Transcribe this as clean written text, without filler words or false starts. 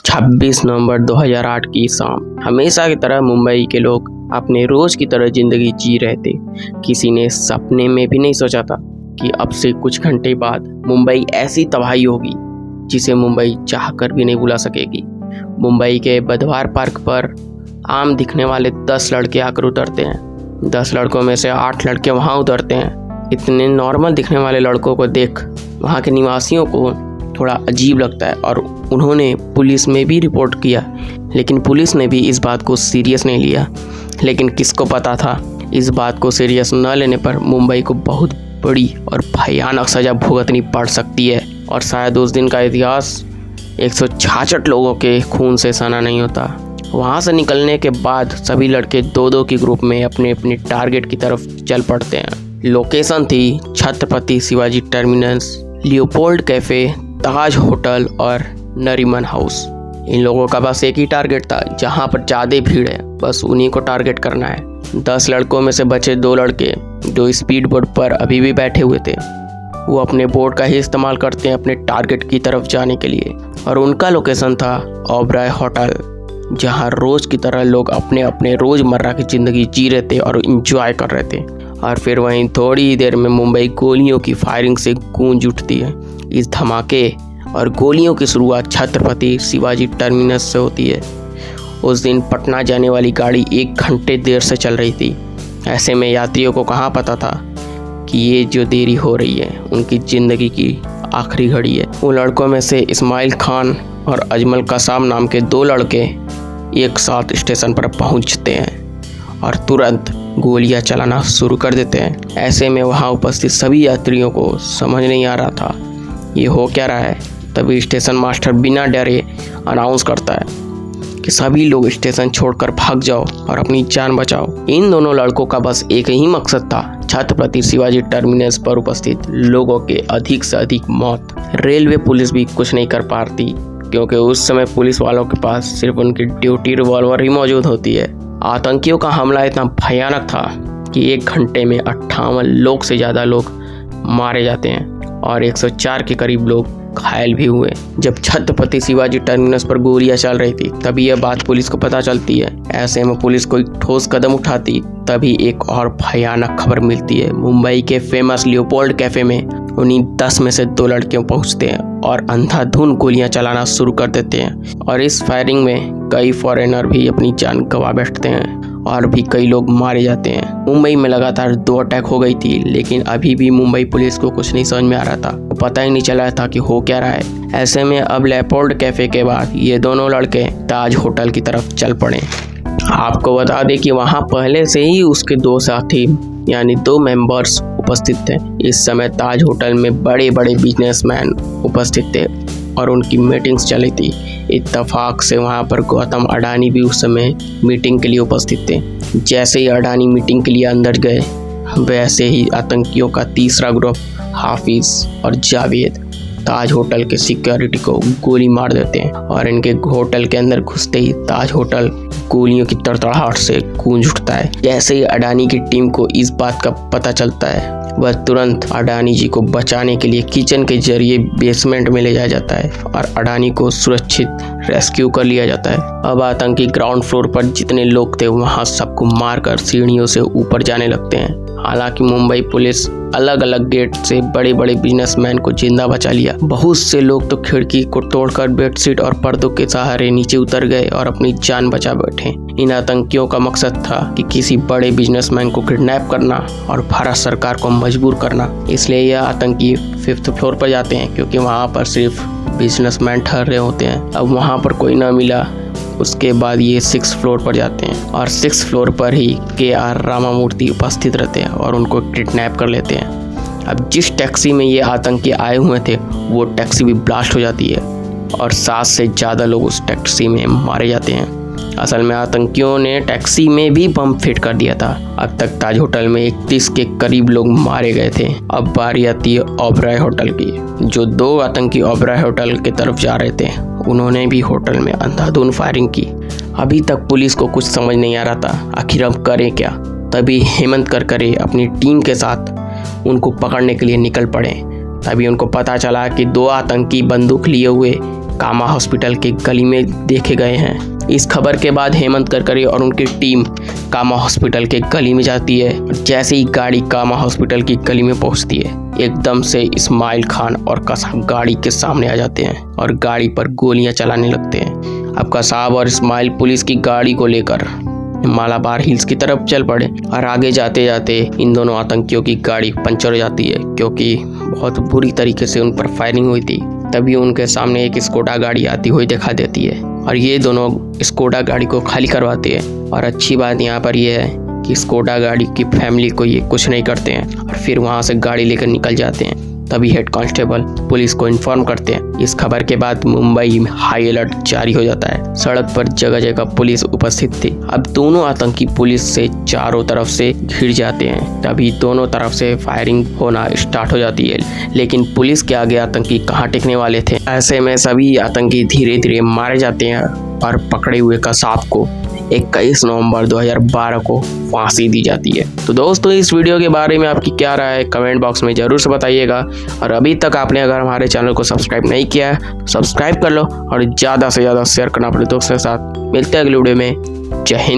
26 नवंबर 2008 की शाम हमेशा की तरह मुंबई के लोग अपने रोज की तरह जिंदगी जी रहे थे। किसी ने सपने में भी नहीं सोचा था कि अब से कुछ घंटे बाद मुंबई ऐसी तबाही होगी जिसे मुंबई चाहकर भी नहीं भुला सकेगी। मुंबई के बुधवार पार्क पर आम दिखने वाले 10 लड़के आकर उतरते हैं। 10 लड़कों में से 8 लड़के वहाँ उतरते हैं। इतने नॉर्मल दिखने वाले लड़कों को देख वहाँ के निवासियों को थोड़ा अजीब लगता है और उन्होंने पुलिस में भी रिपोर्ट किया, लेकिन पुलिस ने भी इस बात को सीरियस नहीं लिया। लेकिन किसको पता था इस बात को सीरियस न लेने पर मुंबई को बहुत बड़ी और भयानक सज़ा भुगतनी पड़ सकती है। और शायद उस दिन का इतिहास 166 लोगों के खून से सना नहीं होता। वहाँ से निकलने के बाद सभी लड़के दो दो की ग्रुप में अपने अपने टारगेट की तरफ चल पड़ते हैं। लोकेशन थी Chhatrapati Shivaji terminus, Leopold cafe, Taj hotel और नरीमन हाउस। इन लोगों का बस एक ही टारगेट था, जहां पर ज़्यादा भीड़ है बस उन्हीं को टारगेट करना है। 10 लड़कों में से बचे 2 लड़के जो स्पीड बोट पर अभी भी बैठे हुए थे। वो अपने बोट का ही इस्तेमाल करते हैं अपने टारगेट की तरफ जाने के लिए, और उनका लोकेशन था ओबराय होटल, जहां रोज़ की तरह लोग अपने अपने रोज़मर्रा की ज़िंदगी जी रहे थे और इंजॉय कर रहे थे। और फिर वहीं थोड़ी ही देर में मुंबई गोलियों की फायरिंग से गूंज उठती है। इस धमाके और गोलियों की शुरुआत छत्रपति शिवाजी टर्मिनस से होती है। उस दिन पटना जाने वाली गाड़ी 1 घंटे देर से चल रही थी। ऐसे में यात्रियों को कहाँ पता था कि ये जो देरी हो रही है उनकी ज़िंदगी की आखिरी घड़ी है। उन लड़कों में से इस्माइल खान और अजमल कसाम नाम के 2 लड़के एक साथ स्टेशन पर पहुँचते हैं और तुरंत गोलियां चलाना शुरू कर देते हैं। ऐसे में वहां उपस्थित सभी यात्रियों को समझ नहीं आ रहा था ये हो क्या रहा है। तभी स्टेशन मास्टर बिना डरे अनाउंस करता है कि सभी लोग स्टेशन छोड़कर भाग जाओ और अपनी जान बचाओ। इन दोनों लड़कों का बस एक ही मकसद था, छत्रपति शिवाजी टर्मिनस पर उपस्थित लोगों के अधिक से अधिक मौत। रेलवे पुलिस भी कुछ नहीं कर पाती, क्योंकि उस समय पुलिस वालों के पास सिर्फ उनकी ड्यूटी रिवॉल्वर ही मौजूद होती है। आतंकियों का हमला इतना भयानक था कि 1 घंटे में 58 लोग से ज़्यादा लोग मारे जाते हैं और 104 के करीब लोग घायल भी हुए। जब छत्रपति शिवाजी टर्मिनस पर गोलियां चल रही थी तभी यह बात पुलिस को पता चलती है। ऐसे में पुलिस कोई ठोस कदम उठाती तभी एक और भयानक खबर मिलती है। मुंबई के फेमस लियोपोल्ड कैफे में उन्हीं 10 में से 2 लड़के पहुंचते हैं और अंधाधुंध गोलियां चलाना शुरू कर देते हैं। और इस फायरिंग में कई फॉरेनर भी अपनी जान गंवा बैठते हैं और भी कई लोग मारे जाते हैं। मुंबई में लगातार 2 अटैक हो गई थी, लेकिन अभी भी मुंबई पुलिस को कुछ नहीं समझ में आ रहा था। पता ही नहीं चला था कि हो क्या रहा है। ऐसे में अब लियोपोल्ड कैफे के बाद ये दोनों लड़के ताज होटल की तरफ चल पड़े। आपको बता दें कि वहाँ पहले से ही उसके 2 साथी यानी 2 मेंबर्स उपस्थित थे। इस समय ताज होटल में बड़े बड़े बिजनेसमैन उपस्थित थे और उनकी मीटिंग्स चली थी। इत्तेफाक से वहाँ पर गौतम अडानी भी उस समय मीटिंग के लिए उपस्थित थे। जैसे ही अडानी मीटिंग के लिए अंदर गए, वैसे ही आतंकियों का तीसरा ग्रुप हाफिज और जावेद ताज होटल के सिक्योरिटी को गोली मार देते हैं और इनके होटल के अंदर घुसते ही ताज होटल गोलियों की तड़तड़ाहट से गूंज उठता है। जैसे ही अडानी की टीम को इस बात का पता चलता है, वह तुरंत अडानी जी को बचाने के लिए किचन के जरिए बेसमेंट में ले जाया जाता है और अडानी को सुरक्षित रेस्क्यू कर लिया जाता है। अब आतंकी ग्राउंड फ्लोर पर जितने लोग थे वहां सबको मारकर सीढ़ियों से ऊपर जाने लगते हैं। हालांकि मुंबई पुलिस अलग अलग गेट से बड़े बड़े बिजनेसमैन को जिंदा बचा लिया। बहुत से लोग तो खिड़की को तोड़कर बेडशीट और पर्दों के सहारे नीचे उतर गए और अपनी जान बचा बैठे। इन आतंकियों का मकसद था कि किसी बड़े बिजनेसमैन को किडनैप करना और भारत सरकार को मजबूर करना। इसलिए यह आतंकी 5th फ्लोर पर जाते हैं, क्योंकि वहाँ पर सिर्फ बिजनेसमैन ठहर रहे होते हैं। अब वहाँ पर कोई ना मिला, उसके बाद ये 6th फ्लोर पर जाते हैं और 6th फ्लोर पर ही KR रामामूर्ति उपस्थित रहते हैं और उनको किडनैप कर लेते हैं। अब जिस टैक्सी में ये आतंकी आए हुए थे वो टैक्सी भी ब्लास्ट हो जाती है और 7 से ज़्यादा लोग उस टैक्सी में मारे जाते हैं। असल में आतंकियों ने टैक्सी में भी बम फिट कर दिया था। अब तक ताज होटल में 31 के करीब लोग मारे गए थे। अब बारी आती है ओबराय होटल की। जो 2 आतंकी ओबराय होटल की तरफ जा रहे थे उन्होंने भी होटल में अंधाधुंध फायरिंग की। अभी तक पुलिस को कुछ समझ नहीं आ रहा था आखिर अब करें क्या। तभी हेमंत करकरे अपनी टीम के साथ उनको पकड़ने के लिए निकल पड़े। तभी उनको पता चला कि 2 आतंकी बंदूक लिए हुए कामा हॉस्पिटल के गली में देखे गए हैं। इस खबर के बाद हेमंत करकरे और उनकी टीम कामा हॉस्पिटल के गली में जाती है। जैसे ही गाड़ी कामा हॉस्पिटल की गली में पहुंचती है, एकदम से इस्माइल खान और कसाब गाड़ी के सामने आ जाते हैं और गाड़ी पर गोलियां चलाने लगते हैं। अब कसाब और इस्माइल पुलिस की गाड़ी को लेकर मालाबार हिल्स की तरफ चल पड़े और आगे जाते जाते इन दोनों आतंकियों की गाड़ी पंचर हो जाती है, क्योंकि बहुत बुरी तरीके से उन पर फायरिंग हुई थी। तभी उनके सामने एक स्कोडा गाड़ी आती हुई दिखा देती है और ये दोनों स्कोडा गाड़ी को खाली करवाते हैं। और अच्छी बात यहाँ पर यह है कि स्कोडा गाड़ी की फैमिली को ये कुछ नहीं करते हैं और फिर वहाँ से गाड़ी लेकर निकल जाते हैं। तभी हेड कांस्टेबल पुलिस को इन्फॉर्म करते हैं। इस खबर के बाद मुंबई में हाई अलर्ट जारी हो जाता है। सड़क पर जगह जगह पुलिस उपस्थित थी। अब दोनों आतंकी पुलिस से चारों तरफ से घिर जाते हैं। तभी दोनों तरफ से फायरिंग होना स्टार्ट हो जाती है, लेकिन पुलिस के आगे आतंकी कहाँ टिकने वाले थे। ऐसे में सभी आतंकी धीरे धीरे मारे जाते हैं और पकड़े हुए कसाब को 21 नवंबर 2012 को फांसी दी जाती है। तो दोस्तों, इस वीडियो के बारे में आपकी क्या राय है कमेंट बॉक्स में जरूर से बताइएगा। और अभी तक आपने अगर हमारे चैनल को सब्सक्राइब नहीं किया है तो सब्सक्राइब कर लो और ज़्यादा से ज़्यादा शेयर करना अपने दोस्तों के साथ। मिलते हैं अगले वीडियो में। जय हिंद।